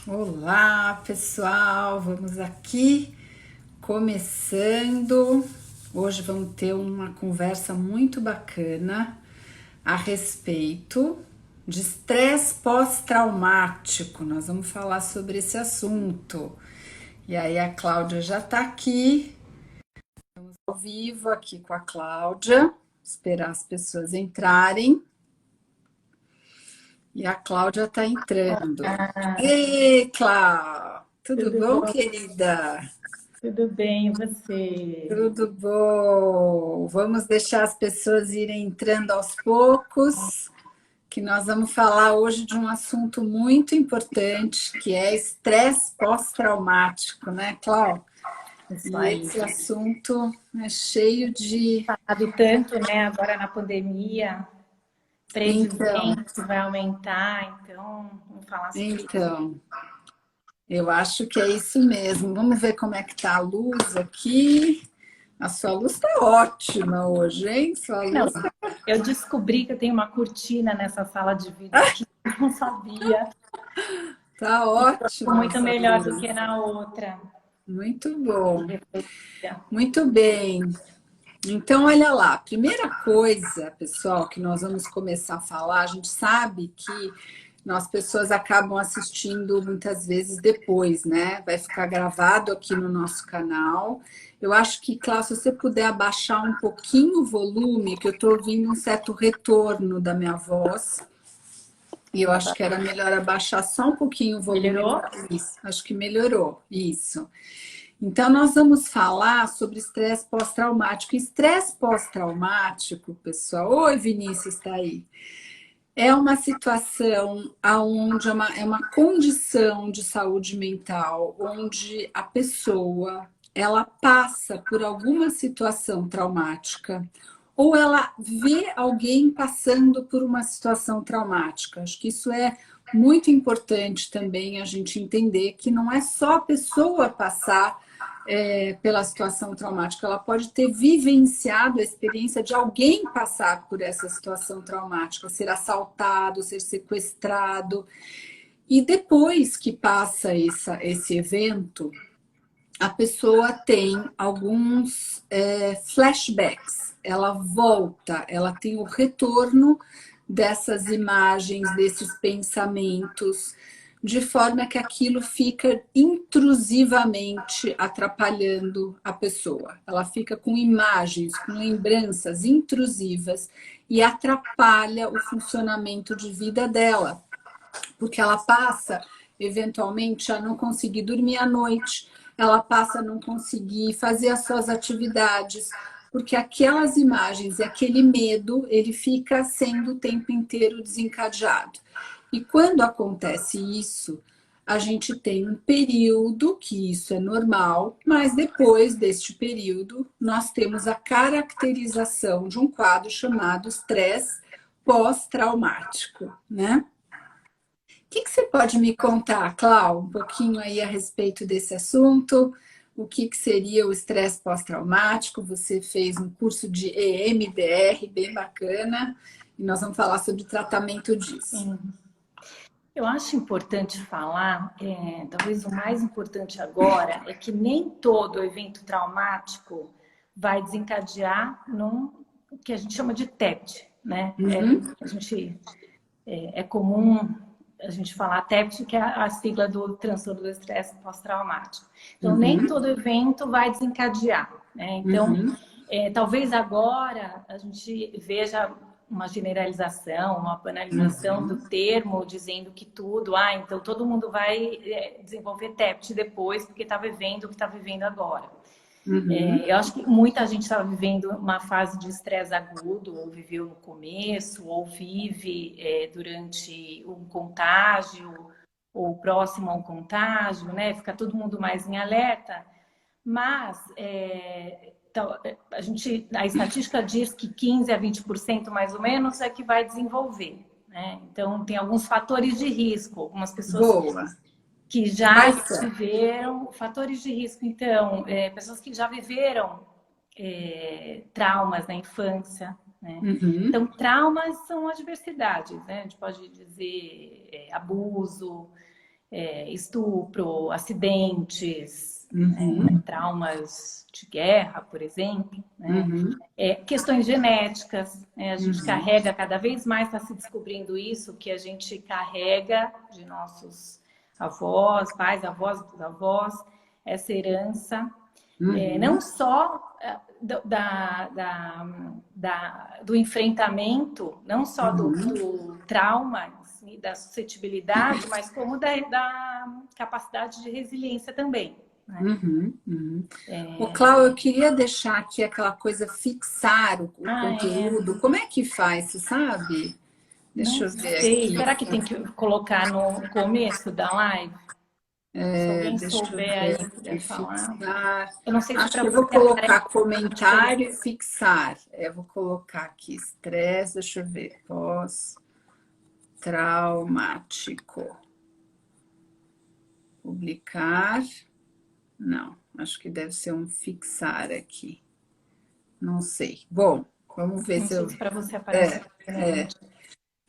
Olá, pessoal. Vamos aqui começando. Hoje vamos ter uma conversa muito bacana a respeito de estresse pós-traumático. Nós vamos falar sobre esse assunto. E aí a Cláudia já está aqui, ao vivo aqui com a Cláudia. Esperar as pessoas entrarem. E a Cláudia está entrando. Ah, Ei, Cláudia, tudo tudo bom, bom? querida? Tudo bem, e você? Tudo bom? Vamos deixar as pessoas irem entrando aos poucos, que nós vamos falar hoje de um assunto muito importante, que é estresse pós-traumático, né, Cláudia? Isso E aí. esse assunto é cheio de. Falado tanto, né? Agora na pandemia, Então, previsão que vai aumentar, então vamos falar sobre isso. então, eu acho que é isso mesmo. Vamos ver como é que tá a luz aqui. A sua luz tá ótima hoje, hein? Sua Não, luz eu descobri que eu tenho uma cortina nessa sala de vídeo aqui, eu não sabia. tá Ficou ótima muito essa melhor do luz. que na outra. Muito bom. Refletida. Muito bem. Então, olha lá, primeira coisa, pessoal, que nós vamos começar a falar, a gente sabe que nós pessoas acabam assistindo muitas vezes depois, né? Vai ficar gravado aqui no nosso canal. Eu acho que, Cláudio, se você puder abaixar um pouquinho o volume, que eu estou ouvindo um certo retorno da minha voz, e eu acho que era melhor abaixar só um pouquinho o volume Melhorou? para isso. Acho que melhorou. Isso. Então, nós vamos falar sobre estresse pós-traumático. Estresse pós-traumático, pessoal. Oi, Vinícius, está aí. É uma situação onde é uma condição de saúde mental, onde a pessoa ela passa por alguma situação traumática ou ela vê alguém passando por uma situação traumática. Acho que isso é muito importante também a gente entender que não é só a pessoa passar pela situação traumática, ela pode ter vivenciado a experiência de alguém passar por essa situação traumática, ser assaltado, ser sequestrado. E depois que passa esse evento, a pessoa tem alguns flashbacks, ela volta, ela tem o retorno dessas imagens, desses pensamentos, de forma que aquilo fica intrusivamente atrapalhando a pessoa. Ela fica com imagens, com lembranças intrusivas e atrapalha o funcionamento de vida dela, porque ela passa eventualmente a não conseguir dormir à noite, ela passa a não conseguir fazer as suas atividades, porque aquelas imagens e aquele medo, ele fica sendo o tempo inteiro desencadeado. E quando acontece isso, a gente tem um período que isso é normal, mas depois deste período, nós temos a caracterização de um quadro chamado estresse pós-traumático, né? Que você pode me contar, Clau, um pouquinho aí a respeito desse assunto? O que seria o estresse pós-traumático? Você fez um curso de EMDR bem bacana e nós vamos falar sobre tratamento disso. Sim. Eu acho importante falar, talvez o mais importante agora, é que nem todo evento traumático vai desencadear num que a gente chama de TEPT, né? Uhum, É comum a gente falar TEPT, que é a sigla do transtorno do estresse pós-traumático. Então, nem uhum, todo evento vai desencadear, né? Então, uhum, talvez agora a gente veja uma generalização, uma banalização do uhum, termo, dizendo que tudo, então todo mundo vai desenvolver TEPT depois, porque está vivendo o que está vivendo agora. uhum, Eu acho que muita gente está vivendo uma fase de estresse agudo, ou viveu no começo, ou vive durante um contágio, ou próximo a um contágio, né? Fica todo mundo mais em alerta. Mas a estatística diz que 15 a 20% mais ou menos é que vai desenvolver, né? Então, tem alguns fatores de risco. Algumas pessoas boa. que já Quais são? viveram fatores de risco. Então, pessoas que já viveram traumas na infância, né? Uhum, Então, traumas são adversidades, né? A gente pode dizer abuso, estupro, acidentes, né, traumas de guerra, por exemplo, né? Questões genéticas, né? A gente carrega, cada vez mais está se descobrindo isso, que a gente carrega de nossos avós, pais, avós, bisavós, essa herança, não só do enfrentamento, não só do trauma, assim, da suscetibilidade, mas como da capacidade de resiliência também. Né? Ô, Cláudia, eu queria deixar aqui aquela coisa, fixar o conteúdo. Como é que faz, você sabe? Deixa eu ver aqui. Será que tem que colocar no começo da live? Se alguém souber aí, puder falar. Fixar. Eu não sei se Acho que eu vou colocar comentário e fixar. Vou colocar aqui estresse, deixa eu ver. Pós-traumático. Publicar. Não, acho que deve ser um fixar aqui. Não sei. Bom, vamos ver se eu... para você aparecer.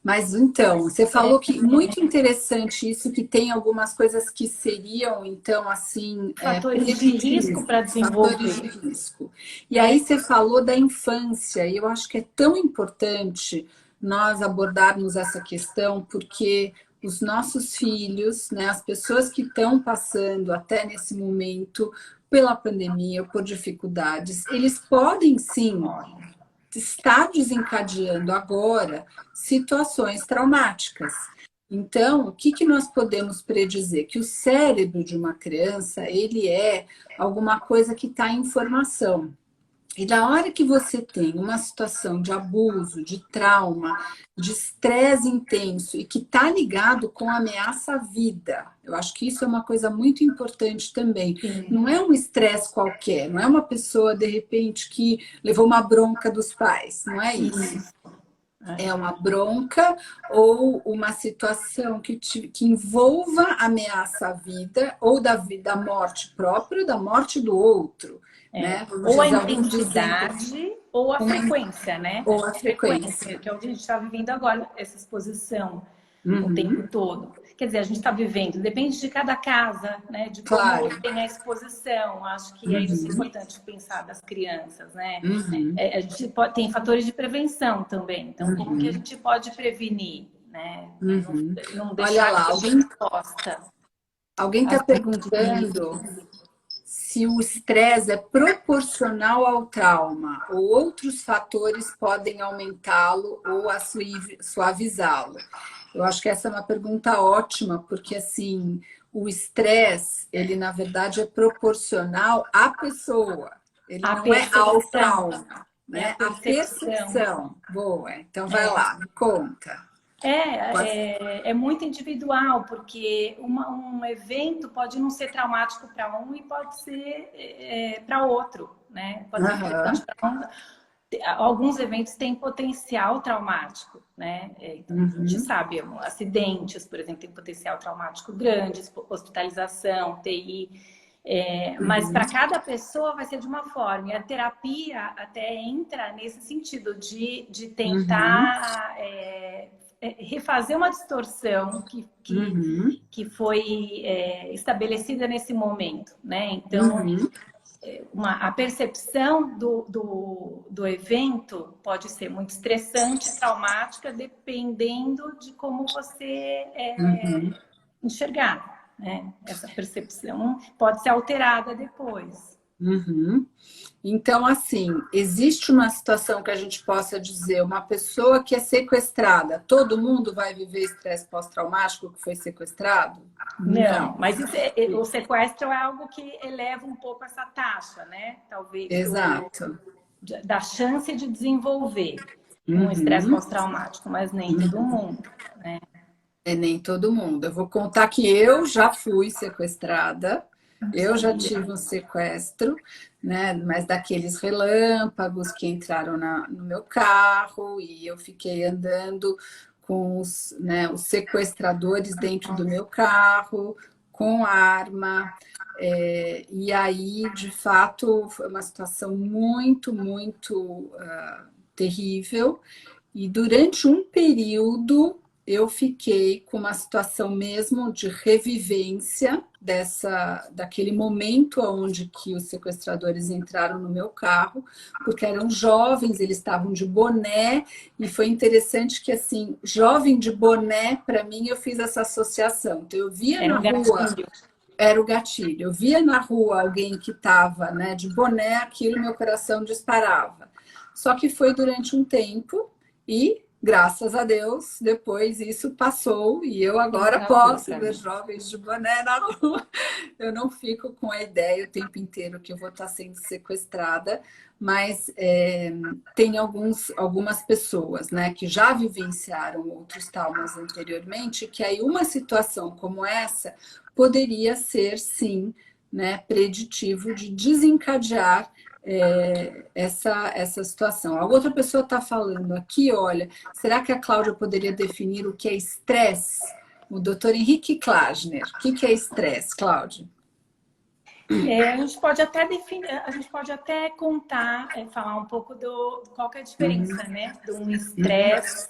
Mas então, você falou que muito interessante isso, que tem algumas coisas que seriam, então, assim... Fatores de risco para desenvolver. Fatores de risco. E aí você falou da infância, e eu acho que é tão importante nós abordarmos essa questão, porque os nossos filhos, né, as pessoas que estão passando até nesse momento pela pandemia, por dificuldades, eles podem sim estar desencadeando agora situações traumáticas. Então, o que nós podemos predizer? Que o cérebro de uma criança, ele é alguma coisa que está em formação. E na hora que você tem uma situação de abuso, de trauma, de estresse intenso e que está ligado com ameaça à vida, eu acho que isso é uma coisa muito importante também. Não é um estresse qualquer, não é uma pessoa, de repente, que levou uma bronca dos pais, não é isso. É uma bronca ou uma situação que envolva ameaça à vida ou da morte própria ou da morte do outro. Né? Ou a intensidade ou a frequência, né? Ou a frequência. Que é o que a gente está vivendo agora, essa exposição o tempo todo. Quer dizer, a gente está vivendo, depende de cada casa, né? De como tem a exposição. Acho que é isso importante pensar das crianças, né? A gente tem fatores de prevenção também. Então, como que a gente pode prevenir, né? Não deixar Olha lá, alguém está perguntando se o estresse é proporcional ao trauma ou outros fatores podem aumentá-lo ou suavizá-lo. Eu acho que essa é uma pergunta ótima, porque assim, o estresse, ele na verdade é proporcional à pessoa, ele não é ao trauma, né? A percepção. Boa, então vai lá, me conta. É muito individual, porque um evento pode não ser traumático para um e pode ser para outro, né? Pode ser importante para um. Alguns eventos têm potencial traumático, né? Então, a gente sabe, acidentes, por exemplo, têm potencial traumático grande, hospitalização, TI. Mas para cada pessoa vai ser de uma forma. E a terapia até entra nesse sentido de tentar refazer uma distorção que foi estabelecida nesse momento, né? Então, a percepção do evento pode ser muito estressante, traumática, dependendo de como você enxergar, né? Essa percepção pode ser alterada depois. Então, assim, existe uma situação que a gente possa dizer, uma pessoa que é sequestrada, todo mundo vai viver estresse pós-traumático que foi sequestrado? Não, mas o sequestro é algo que eleva um pouco essa taxa, né? Talvez. Exato. Da chance de desenvolver um estresse pós-traumático, mas nem todo mundo, né? Nem todo mundo. Eu vou contar que eu já fui sequestrada. Eu já tive um sequestro, né? Mas daqueles relâmpagos que entraram no meu carro e eu fiquei andando com os sequestradores dentro do meu carro, com arma. E aí, de fato, foi uma situação muito, muito terrível. E durante um período eu fiquei com uma situação mesmo de revivência daquele momento onde que os sequestradores entraram no meu carro, porque eram jovens, eles estavam de boné, e foi interessante que, assim, jovem de boné, para mim, eu fiz essa associação. Então, eu via Era na um rua, gatilho. era o gatilho, eu via na rua alguém que estava, né, de boné, aquilo, meu coração disparava. Só que foi durante um tempo e, graças a Deus, depois isso passou e eu agora posso ver jovens de boné na rua. Eu não fico com a ideia o tempo inteiro que eu vou estar sendo sequestrada, mas tem algumas pessoas, né, que já vivenciaram outros traumas anteriormente, que aí uma situação como essa poderia ser, sim, né, preditivo de desencadear essa situação. A outra pessoa está falando aqui, olha, será que a Cláudia poderia definir o que é estresse? O doutor Henrique Klausner. O que é estresse, Cláudia? A gente pode até definir, a gente pode até contar, falar um pouco qual que é a diferença, né? De um estresse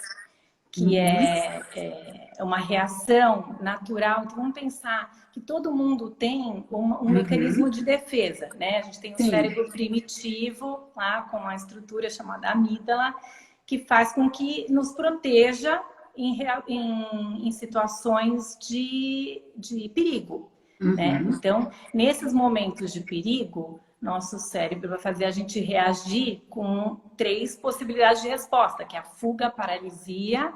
que é uma reação natural. Então, vamos pensar que todo mundo tem um mecanismo de defesa, né? A gente tem um cérebro primitivo, lá, com uma estrutura chamada amígdala, que faz com que nos proteja em situações de perigo, né? Então, nesses momentos de perigo, nosso cérebro vai fazer a gente reagir com 3 possibilidades de resposta, que é a fuga, a paralisia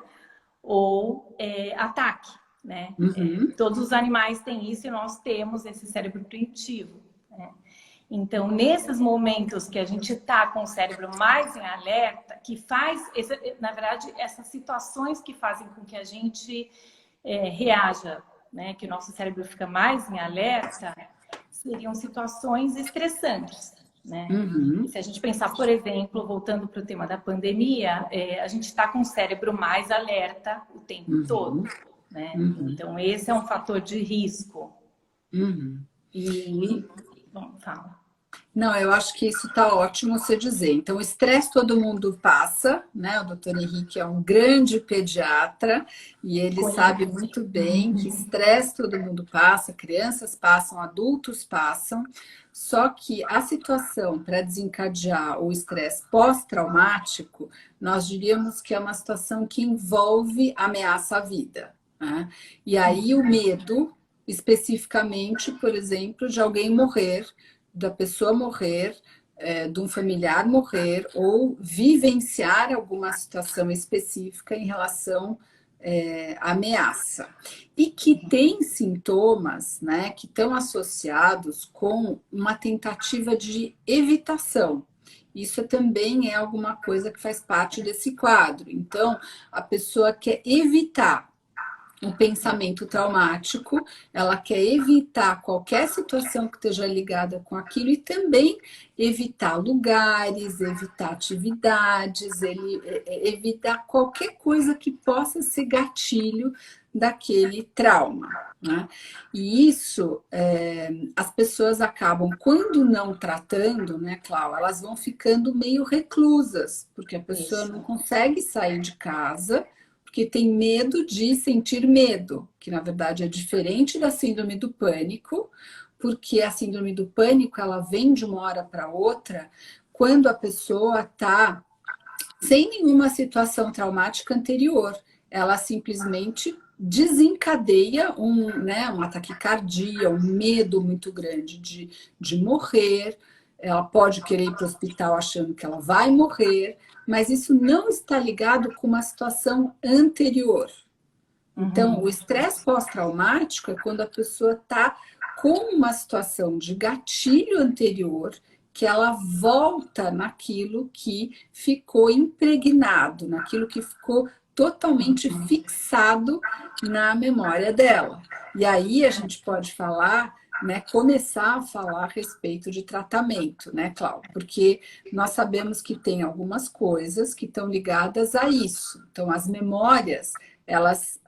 ou ataque, né? Todos os animais têm isso e nós temos esse cérebro primitivo, né? Então, nesses momentos que a gente está com o cérebro mais em alerta, na verdade, essas situações que fazem com que a gente reaja, né, que o nosso cérebro fica mais em alerta, seriam situações estressantes, né? E se a gente pensar, por exemplo, voltando para o tema da pandemia, a gente está com o cérebro mais alerta o tempo todo, né? Então, esse é um fator de risco. E... Bom, fala. Não, eu acho que isso está ótimo você dizer. Então, o estresse todo mundo passa, né? O doutor Henrique é um grande pediatra e ele sabe muito bem que estresse todo mundo passa, crianças passam, adultos passam. Só que a situação para desencadear o estresse pós-traumático, nós diríamos que é uma situação que envolve ameaça à vida, né? E aí o medo, especificamente, por exemplo, de alguém morrer, da pessoa morrer, de um familiar morrer, ou vivenciar alguma situação específica em relação à ameaça. E que tem sintomas, né, que estão associados com uma tentativa de evitação. Isso também é alguma coisa que faz parte desse quadro. Então, a pessoa quer evitar um pensamento traumático, ela quer evitar qualquer situação que esteja ligada com aquilo e também evitar lugares, evitar atividades, evitar qualquer coisa que possa ser gatilho daquele trauma, né? E isso, as pessoas acabam, quando não tratando, né, Cláudia, elas vão ficando meio reclusas, porque a pessoa não consegue sair de casa, porque tem medo de sentir medo, que na verdade é diferente da síndrome do pânico, porque a síndrome do pânico ela vem de uma hora para outra quando a pessoa está sem nenhuma situação traumática anterior. Ela simplesmente desencadeia uma taquicardia, um medo muito grande de morrer. Ela pode querer ir para o hospital achando que ela vai morrer, mas isso não está ligado com uma situação anterior. Então, o estresse pós-traumático é quando a pessoa está com uma situação de gatilho anterior, que ela volta naquilo que ficou impregnado, naquilo que ficou totalmente fixado na memória dela. E aí a gente pode falar, né, começar a falar a respeito de tratamento, né, Cláudia? Porque nós sabemos que tem algumas coisas que estão ligadas a isso. Então, as memórias, elas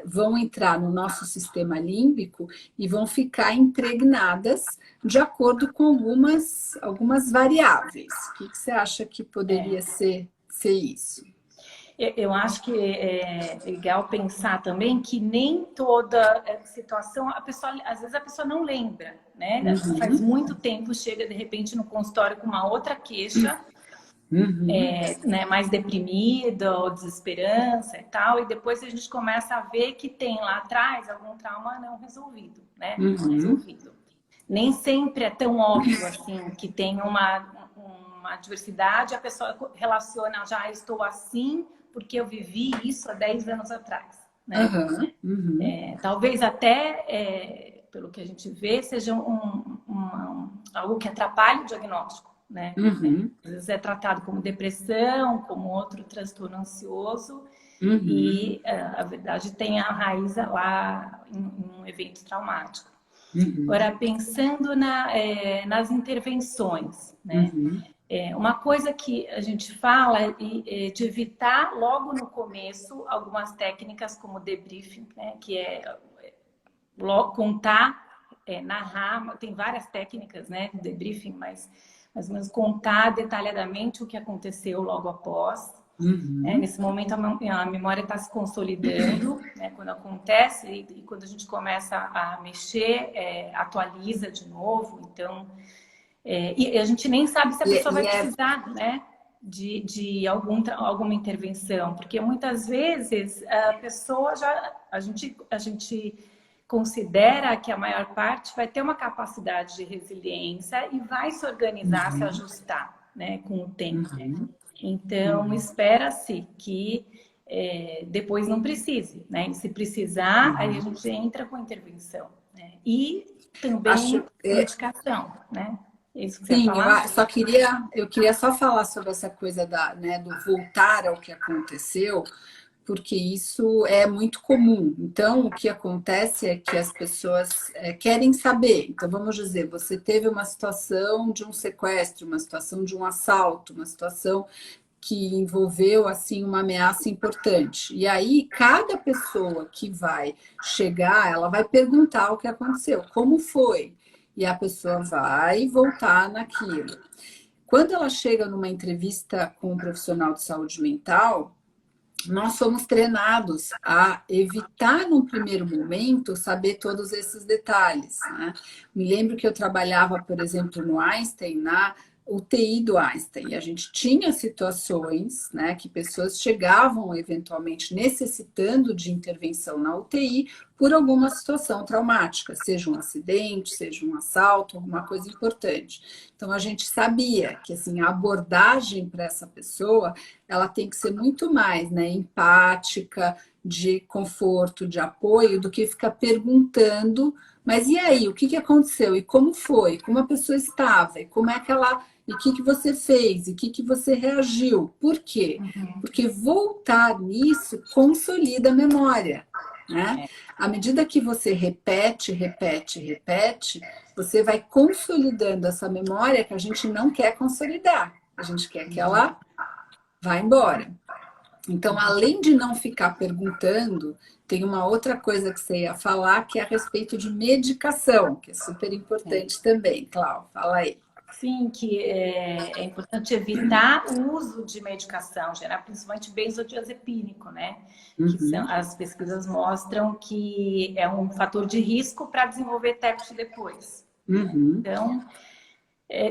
vão entrar no nosso sistema límbico e vão ficar impregnadas de acordo com algumas variáveis. O que você acha que poderia ser isso? Eu acho que é legal pensar também que nem toda situação, às vezes a pessoa não lembra, né? Faz Uhum, muito tempo, chega de repente no consultório com uma outra queixa, uhum, né, mais deprimida ou desesperança e tal, e depois a gente começa a ver que tem lá atrás algum trauma não resolvido, né? Não uhum, resolvido. Nem sempre é tão óbvio assim que tem uma diversidade, a pessoa relaciona já estou assim porque eu vivi isso há 10 anos atrás, né? uhum, uhum, Talvez até, pelo que a gente vê, seja algo que atrapalhe o diagnóstico, né? uhum, Às vezes é tratado como depressão, como outro transtorno ansioso, uhum, e a verdade tem a raiz lá em um evento traumático. uhum, Agora, pensando nas intervenções, né? uhum, Uma coisa que a gente fala é de evitar logo no começo algumas técnicas como debriefing, né? Que é contar, narrar, tem várias técnicas, né, de debriefing, mas mais ou menos contar detalhadamente o que aconteceu logo após. uhum, Nesse momento a memória está se consolidando, né, quando acontece e quando a gente começa a mexer, atualiza de novo. Então, e a gente nem sabe se a pessoa vai precisar, né, de alguma intervenção, porque muitas vezes a pessoa a gente considera que a maior parte vai ter uma capacidade de resiliência e vai se organizar, se uhum, ajustar, né, com o tempo. uhum, Então, uhum, espera-se que depois não precise, né? E se precisar, aí a uhum. gente entra com intervenção, né? E também Acho, medicação, né? É isso que você ia sim, falar? eu queria só falar sobre essa coisa né, do voltar ao que aconteceu, porque isso é muito comum. Então, o que acontece é que as pessoas querem saber. Então, vamos dizer, você teve uma situação de um sequestro, uma situação de um assalto, uma situação que envolveu assim uma ameaça importante. E aí cada pessoa que vai chegar, ela vai perguntar o que aconteceu, como foi, e a pessoa vai voltar naquilo. Quando ela chega numa entrevista com um profissional de saúde mental, nós somos treinados a evitar, num primeiro momento, saber todos esses detalhes. Né? Me lembro que eu trabalhava, por exemplo, no Einstein, na UTI do Einstein, e a gente tinha situações, né, que pessoas chegavam eventualmente necessitando de intervenção na UTI por alguma situação traumática, seja um acidente, seja um assalto, alguma coisa importante. Então a gente sabia que assim a abordagem para essa pessoa ela tem que ser muito mais, né, empática, de conforto, de apoio, do que ficar perguntando, mas e aí, o que aconteceu? E como foi? Como a pessoa estava? E como é que ela. E o que você fez? E o que você reagiu? Por quê? Porque voltar nisso consolida a memória. Né? À medida que você repete, repete, repete, você vai consolidando essa memória que a gente não quer consolidar. A gente quer que ela vai embora. Então, além de não ficar perguntando, tem uma outra coisa que você ia falar, que é a respeito de medicação, que é super importante também. Cláudia, fala aí. Sim, que é importante evitar o uso de medicação, gerar principalmente benzodiazepínico, né? Que são, Uhum, as pesquisas mostram que é um fator de risco para desenvolver TEPT depois. uhum, Então,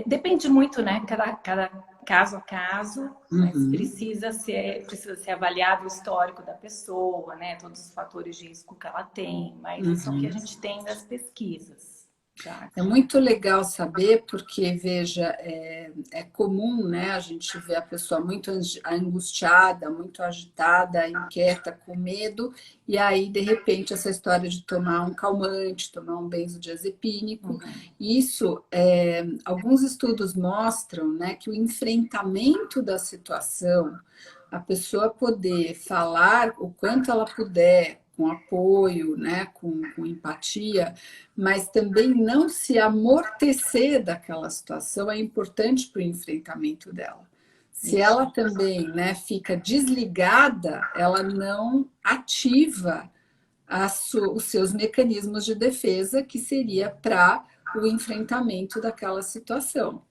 depende muito, né? Cada caso a caso, mas uhum, precisa ser avaliado o histórico da pessoa, né? Todos os fatores de risco que ela tem, mas isso é o que a uhum. gente tem das pesquisas. Já. É muito legal saber, porque, veja, é comum, né, a gente ver a pessoa muito angustiada, muito agitada, inquieta, com medo, e aí, de repente, essa história de tomar um calmante, tomar um benzodiazepínico, Uhum. isso, alguns estudos mostram, né, que o enfrentamento da situação, a pessoa poder falar o quanto ela puder, com apoio, né, com empatia, mas também não se amortecer daquela situação é importante para o enfrentamento dela. Se Isso. ela também, né, fica desligada, ela não ativa os seus mecanismos de defesa, que seria para o enfrentamento daquela situação.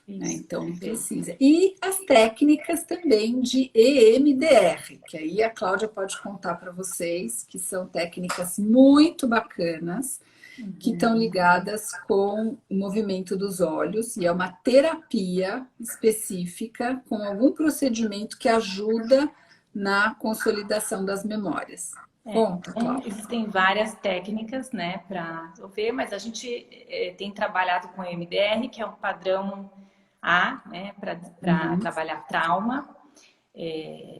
Isso, Então, não perfeito. precisa. E as técnicas também de EMDR, que aí a Cláudia pode contar para vocês, que são técnicas muito bacanas, que estão ligadas com o movimento dos olhos, e é uma terapia específica com algum procedimento que ajuda na consolidação das memórias. Conta, Então, Cláudia. existem várias técnicas, né, para resolver, mas a gente tem trabalhado com o MDR, que é um padrão A, né, para trabalhar trauma. É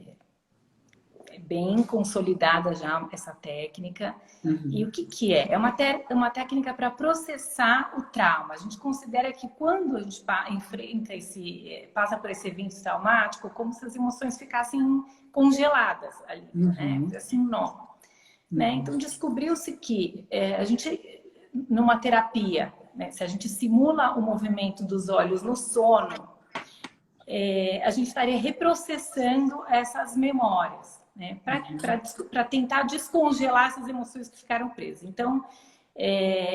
bem consolidada já essa técnica. E o que que é? É uma técnica para processar o trauma. A gente considera que quando a gente enfrenta passa por esse evento traumático, como se as emoções ficassem congeladas ali, né? Assim, um nó. Né? Então, descobriu-se que a gente, numa terapia, né, se a gente simula o movimento dos olhos no sono, a gente estaria reprocessando essas memórias, né, para tentar descongelar essas emoções que ficaram presas. Então,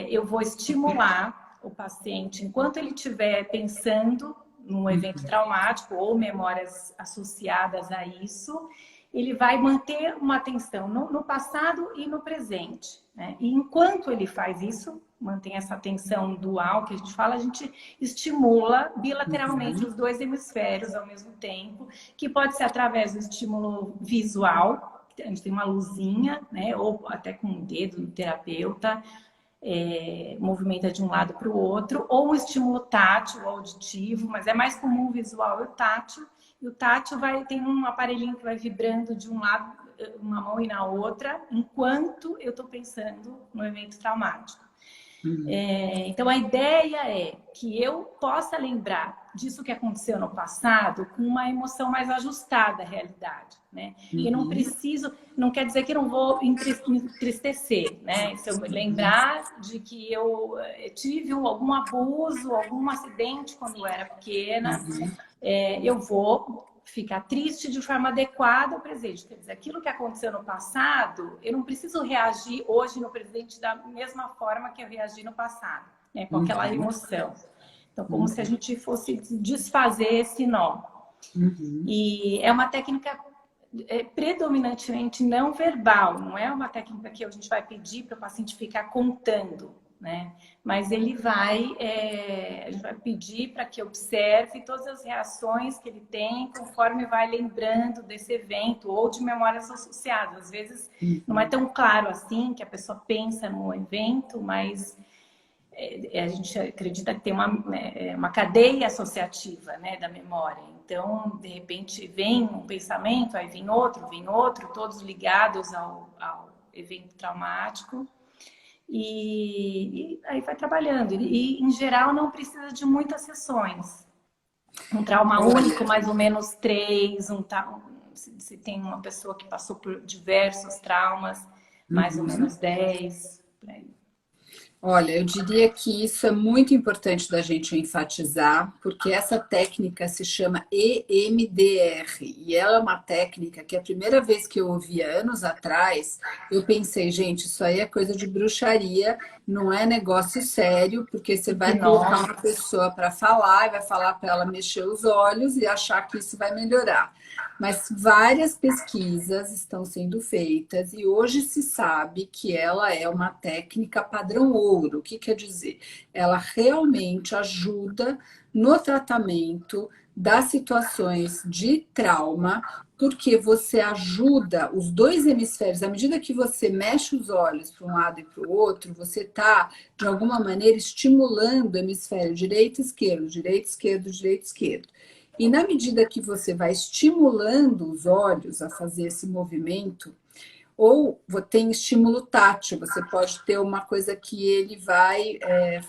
eu vou estimular o paciente enquanto ele estiver pensando num evento traumático ou memórias associadas a isso, ele vai manter uma atenção no passado e no presente, né? E enquanto ele faz isso, mantém essa atenção dual que a gente fala, a gente estimula bilateralmente os dois hemisférios ao mesmo tempo, que pode ser através do estímulo visual, a gente tem uma luzinha, né? Ou até com o dedo do terapeuta, movimenta de um lado para o outro, ou um estímulo tátil, auditivo, mas é mais comum o visual e o tátil. E o tátil tem um aparelhinho que vai vibrando de um lado, uma mão e na outra, enquanto eu estou pensando no evento traumático. Então, a ideia é que eu possa lembrar disso que aconteceu no passado com uma emoção mais ajustada à realidade, né? E não preciso, não quer dizer que eu não vou entristecer, né? Se eu me lembrar de que eu tive algum abuso, algum acidente quando eu era pequena, eu vou ficar triste de forma adequada ao presente. Quer dizer, aquilo que aconteceu no passado, eu não preciso reagir hoje no presente da mesma forma que eu reagi no passado, né? Com aquela emoção. Então, como se a gente fosse desfazer esse nó. E é uma técnica predominantemente não verbal, não é uma técnica que a gente vai pedir para o paciente ficar contando, né? Mas a gente vai pedir para que observe todas as reações que ele tem conforme vai lembrando desse evento ou de memórias associadas. Às vezes não é tão claro assim que a pessoa pensa no evento, mas a gente acredita que tem uma cadeia associativa, né, da memória. Então, de repente, vem um pensamento, aí vem outro, todos ligados ao evento traumático. E aí vai trabalhando. E, em geral, não precisa de muitas sessões. Um trauma único, mais ou menos 3. Se tem uma pessoa que passou por diversos traumas, mais ou menos 10. Por aí. Olha, eu diria que isso é muito importante da gente enfatizar, porque essa técnica se chama EMDR, e ela é uma técnica que a primeira vez que eu ouvi anos atrás, eu pensei, gente, isso aí é coisa de bruxaria, não é negócio sério, porque você vai colocar uma pessoa para falar, e vai falar para ela mexer os olhos e achar que isso vai melhorar. Mas várias pesquisas estão sendo feitas e hoje se sabe que ela é uma técnica padrão ouro. O que quer dizer? Ela realmente ajuda no tratamento das situações de trauma, porque você ajuda os dois hemisférios. À medida que você mexe os olhos para um lado e para o outro, você está, de alguma maneira, estimulando o hemisfério direito e esquerdo, direito, esquerdo, direito, esquerdo. E na medida que você vai estimulando os olhos a fazer esse movimento, ou tem estímulo tátil, você pode ter uma coisa que ele vai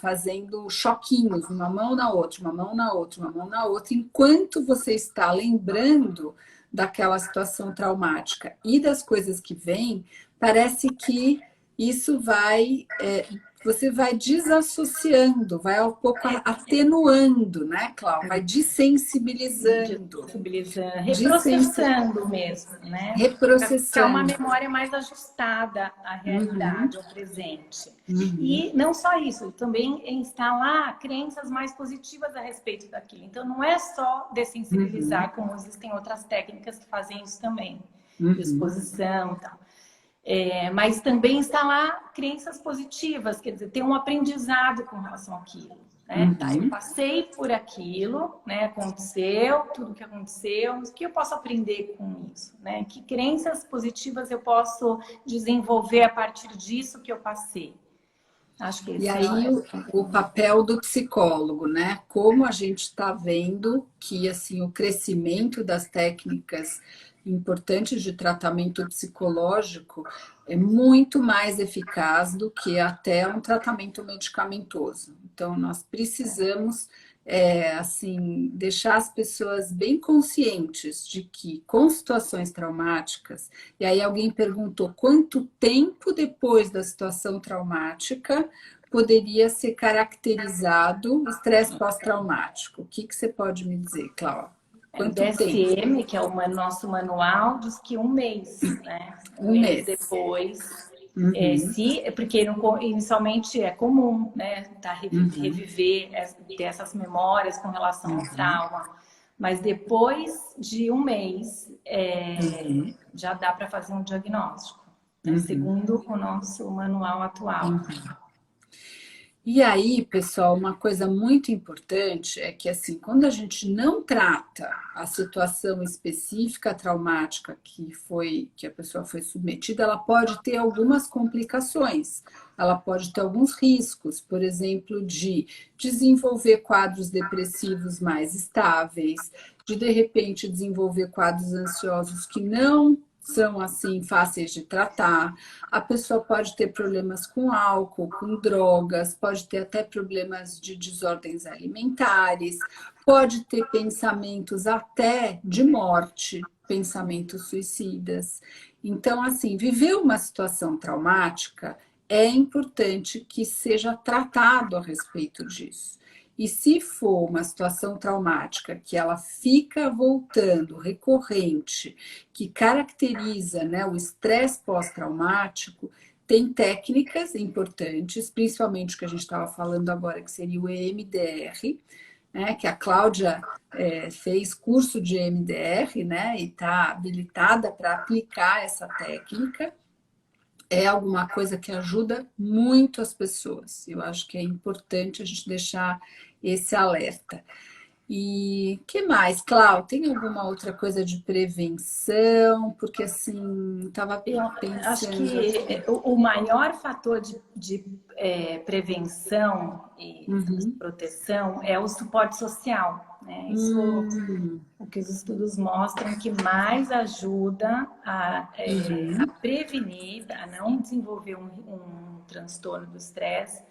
fazendo choquinhos, uma mão na outra, uma mão na outra, uma mão na outra, enquanto você está lembrando daquela situação traumática e das coisas que vêm, parece que isso vai você vai desassociando, vai um pouco atenuando, né, Cláudia? Vai dessensibilizando. Desensibilizando, reprocessando mesmo, né? Para ficar uma Reprocessando. memória mais ajustada à realidade, ao presente. Uhum. E não só isso, também instalar crenças mais positivas a respeito daquilo. Então, não é só dessensibilizar, como existem outras técnicas que fazem isso também, exposição e tal. Mas também instalar crenças positivas, quer dizer, ter um aprendizado com relação àquilo. Né? Tá, eu passei por aquilo, né? Aconteceu, tudo que aconteceu, o que eu posso aprender com isso? Né? Que crenças positivas eu posso desenvolver a partir disso que eu passei? Acho que E aí o papel do psicólogo, né? Como a gente está vendo que assim o crescimento das técnicas importantes de tratamento psicológico é muito mais eficaz do que até um tratamento medicamentoso. Então nós precisamos assim deixar as pessoas bem conscientes de que com situações traumáticas, e aí alguém perguntou quanto tempo depois da situação traumática poderia ser caracterizado o estresse pós-traumático. O que você pode me dizer, Cláudia? O DSM, que é o nosso manual, diz que 1 mês, né? Um mês depois. Porque inicialmente é comum, né? Reviver, ter essas memórias com relação ao trauma. Mas depois de 1 mês, já dá para fazer um diagnóstico, né? Segundo o nosso manual atual. E aí, pessoal, uma coisa muito importante é que, assim, quando a gente não trata a situação específica traumática que a pessoa foi submetida, ela pode ter algumas complicações, ela pode ter alguns riscos, por exemplo, de desenvolver quadros depressivos mais estáveis, de repente, desenvolver quadros ansiosos que não são assim fáceis de tratar. A pessoa pode ter problemas com álcool, com drogas, pode ter até problemas de desordens alimentares, pode ter pensamentos até de morte, pensamentos suicidas. Então, assim, viver uma situação traumática é importante que seja tratado a respeito disso. E se for uma situação traumática que ela fica voltando, recorrente, que caracteriza, né, o estresse pós-traumático, tem técnicas importantes, principalmente o que a gente estava falando agora, que seria o EMDR, né, que a Cláudia fez curso de EMDR, né, e está habilitada para aplicar essa técnica. É alguma coisa que ajuda muito as pessoas. Eu acho que é importante a gente deixar esse alerta. E que mais, Cláudia? Tem alguma outra coisa de prevenção? Porque assim, estava pensando. Acho que o maior fator de prevenção e proteção é o suporte social. Né? Isso o que os estudos mostram que mais ajuda a prevenir, a não desenvolver um transtorno do estresse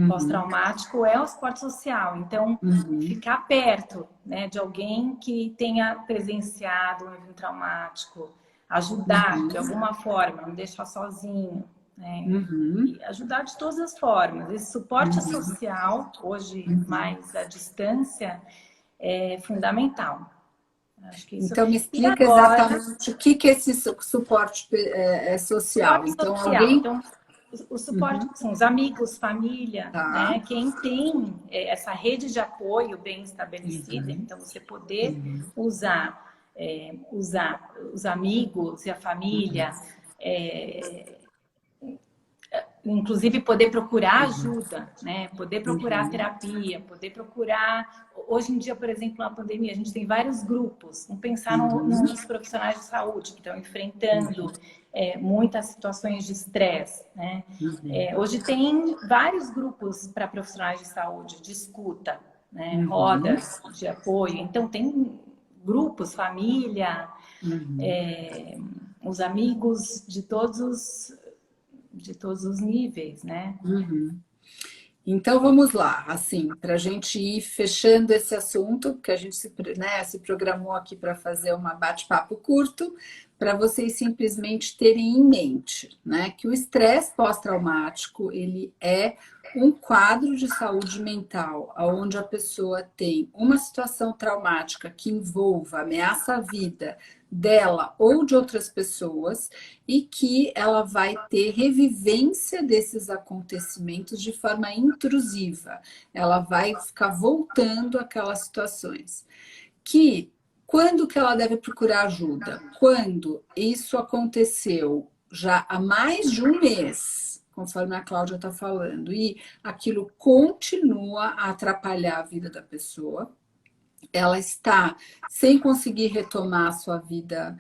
pós-traumático é o suporte social. Então, ficar perto, né, de alguém que tenha presenciado um evento traumático, ajudar de alguma forma, não deixar sozinho, né? E ajudar de todas as formas. Esse suporte social, hoje mais à distância, é fundamental. Acho que isso... Então, me explica exatamente o que é esse suporte social. Então, alguém... Então, o suporte são os amigos, família, né? Quem tem essa rede de apoio bem estabelecida, então você poder usar os amigos e a família, inclusive poder procurar ajuda, né? Poder procurar terapia, poder procurar... Hoje em dia, por exemplo, na pandemia, a gente tem vários grupos. Vamos pensar nos profissionais de saúde que estão enfrentando muitas situações de estresse, né? Hoje tem vários grupos para profissionais de saúde, de escuta, né? Rodas de apoio. Então, tem grupos, família, os amigos de todos os níveis, né? Então vamos lá, assim, para a gente ir fechando esse assunto, porque a gente se programou aqui para fazer um bate-papo curto, para vocês simplesmente terem em mente, né, que o estresse pós-traumático ele é um quadro de saúde mental, onde a pessoa tem uma situação traumática que envolva, ameaça a vida dela ou de outras pessoas, e que ela vai ter revivência desses acontecimentos de forma intrusiva. Ela vai ficar voltando àquelas situações. Quando que ela deve procurar ajuda? Quando isso aconteceu já há mais de um mês, conforme a Cláudia está falando, e aquilo continua a atrapalhar a vida da pessoa, ela está sem conseguir retomar a sua vida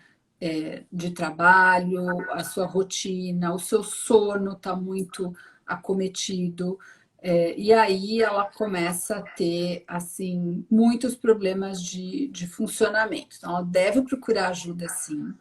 de trabalho, a sua rotina, o seu sono está muito acometido, e aí ela começa a ter assim muitos problemas de funcionamento. Então, ela deve procurar ajuda, sim.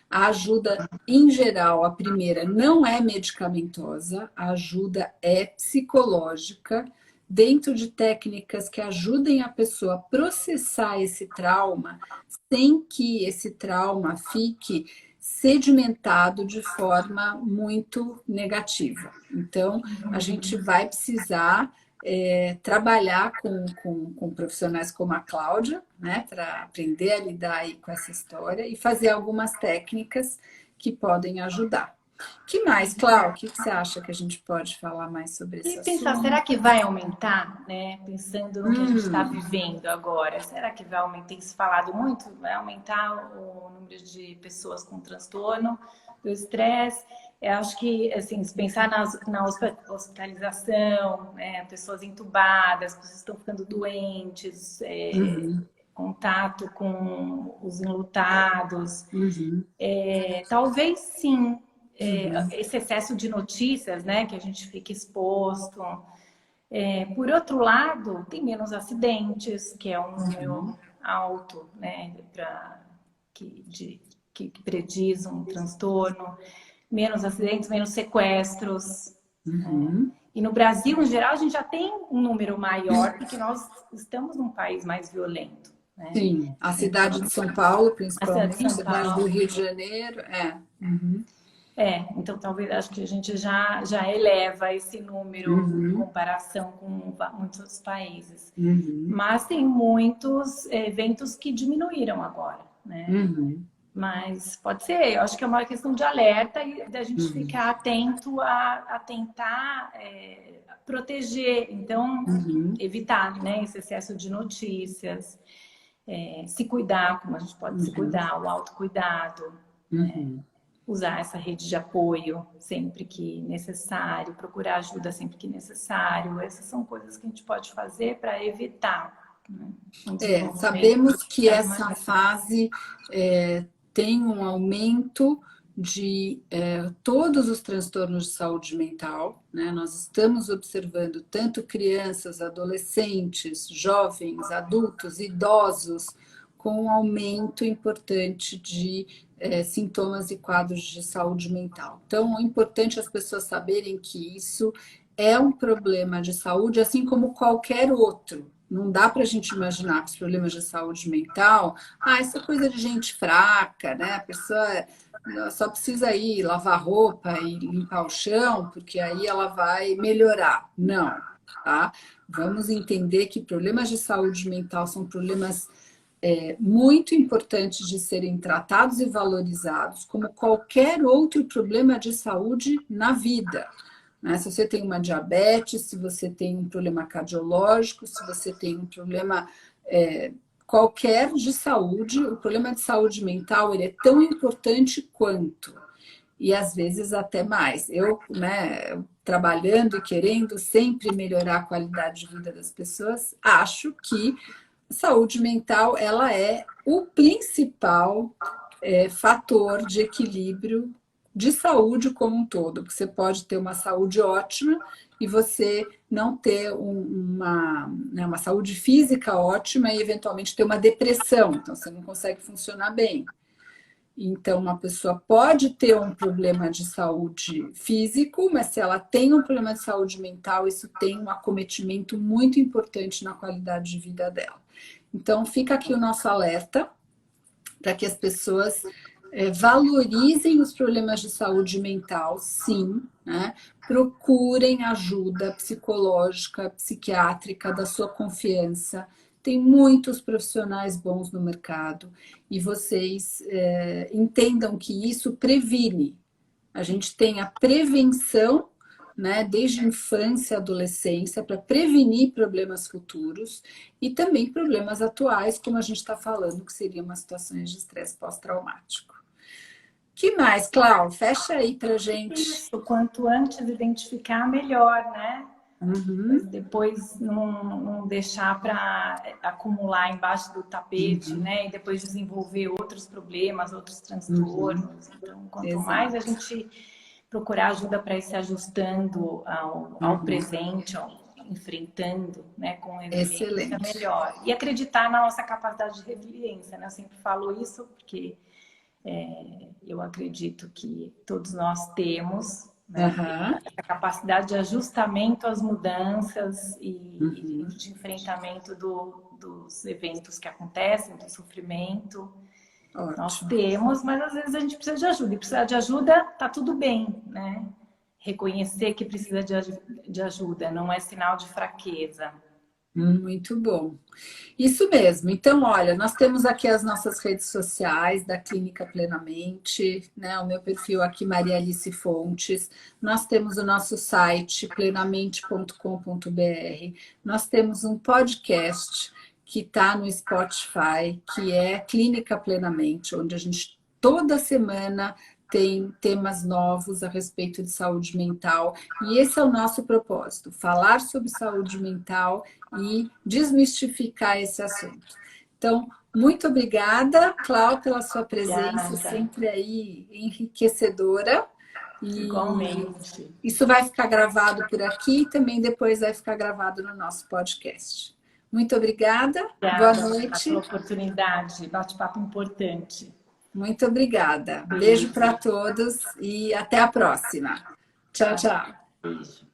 A ajuda, em geral, a primeira não é medicamentosa, a ajuda é psicológica, dentro de técnicas que ajudem a pessoa a processar esse trauma, sem que esse trauma fique sedimentado de forma muito negativa. Então, a gente vai precisar trabalhar com profissionais como a Cláudia, né, para aprender a lidar aí com essa história e fazer algumas técnicas que podem ajudar. Que mais, Cláudia? O que você acha que a gente pode falar mais sobre esse E pensar, assunto? será que vai aumentar, né? Pensando no que a gente está vivendo agora, será que vai aumentar? Tem se falado muito, vai aumentar o número de pessoas com transtorno do estresse. Eu acho que, assim, se pensar na hospitalização, né? Pessoas entubadas, pessoas estão ficando doentes, contato com os enlutados. Talvez sim. Esse excesso de notícias, né, que a gente fica exposto. Por outro lado, tem menos acidentes, que é um número alto, né, que prediz um transtorno. Menos acidentes, menos sequestros. E no Brasil, em geral, a gente já tem um número maior, porque nós estamos num país mais violento. Né? Sim, a cidade de São Paulo, principalmente, a cidade do Rio de Janeiro, então talvez acho que a gente já eleva esse número em comparação com muitos outros países. Mas tem muitos eventos que diminuíram agora, né? Mas pode ser, eu acho que é uma questão de alerta e da gente ficar atento a tentar proteger, então evitar, né, esse excesso de notícias, se cuidar, como a gente pode se cuidar, o autocuidado, usar essa rede de apoio sempre que necessário, procurar ajuda sempre que necessário. Essas são coisas que a gente pode fazer para evitar. Né? Sabemos que essa fase tem um aumento de todos os transtornos de saúde mental, né? Nós estamos observando tanto crianças, adolescentes, jovens, adultos, idosos, com um aumento importante de sintomas e quadros de saúde mental. Então, é importante as pessoas saberem que isso é um problema de saúde, assim como qualquer outro. Não dá para a gente imaginar que os problemas de saúde mental, isso é coisa de gente fraca, né? A pessoa só precisa ir lavar roupa e limpar o chão, porque aí ela vai melhorar. Não, tá? Vamos entender que problemas de saúde mental são problemas muito importantes de serem tratados e valorizados, como qualquer outro problema de saúde na vida. Né? Se você tem uma diabetes, se você tem um problema cardiológico, se você tem um problema qualquer de saúde, o problema de saúde mental ele é tão importante quanto, e às vezes até mais. Eu, né, trabalhando e querendo sempre melhorar a qualidade de vida das pessoas, acho que a saúde mental ela é o principal fator de equilíbrio de saúde como um todo, porque você pode ter uma saúde ótima e você não ter uma saúde física ótima e eventualmente ter uma depressão, então você não consegue funcionar bem. Então, uma pessoa pode ter um problema de saúde físico, mas se ela tem um problema de saúde mental, isso tem um acometimento muito importante na qualidade de vida dela. Então, fica aqui o nosso alerta para que as pessoas valorizem os problemas de saúde mental, sim, né? procurem ajuda psicológica, psiquiátrica da sua confiança. Tem muitos profissionais bons no mercado e vocês entendam que isso previne. A gente tem a prevenção, né, desde a infância e adolescência, para prevenir problemas futuros e também problemas atuais, como a gente está falando, que seriam umas situações de estresse pós-traumático. Que mais, Clau? Fecha aí pra gente. Isso, quanto antes identificar, melhor, né? Depois não deixar para acumular embaixo do tapete, né? E depois desenvolver outros problemas, outros transtornos. Então, quanto mais a gente procurar ajuda para ir se ajustando ao presente, enfrentando, né, com resiliência, melhor. E acreditar na nossa capacidade de resiliência, né? Eu sempre falo isso porque eu acredito que todos nós temos, né, essa capacidade de ajustamento às mudanças e de enfrentamento dos eventos que acontecem, do sofrimento. Ótimo. Nós temos, mas às vezes a gente precisa de ajuda. E precisar de ajuda, tá tudo bem, né? Reconhecer que precisa de ajuda não é sinal de fraqueza. Muito bom. Isso mesmo. Então, olha, nós temos aqui as nossas redes sociais da Clínica Plenamente, né? O meu perfil aqui, Maria Alice Fontes. Nós temos o nosso site, plenamente.com.br. Nós temos um podcast que está no Spotify, que é Clínica Plenamente, onde a gente toda semana tem temas novos a respeito de saúde mental. E esse é o nosso propósito, falar sobre saúde mental e desmistificar esse assunto. Então, muito obrigada, Clau, pela sua presença, sempre aí enriquecedora. E igualmente. Isso vai ficar gravado por aqui e também depois vai ficar gravado no nosso podcast. Muito obrigada. Boa noite. Pela oportunidade, bate-papo importante. Muito obrigada. Beijo para todos e até a próxima. Tchau, tchau. Beijo.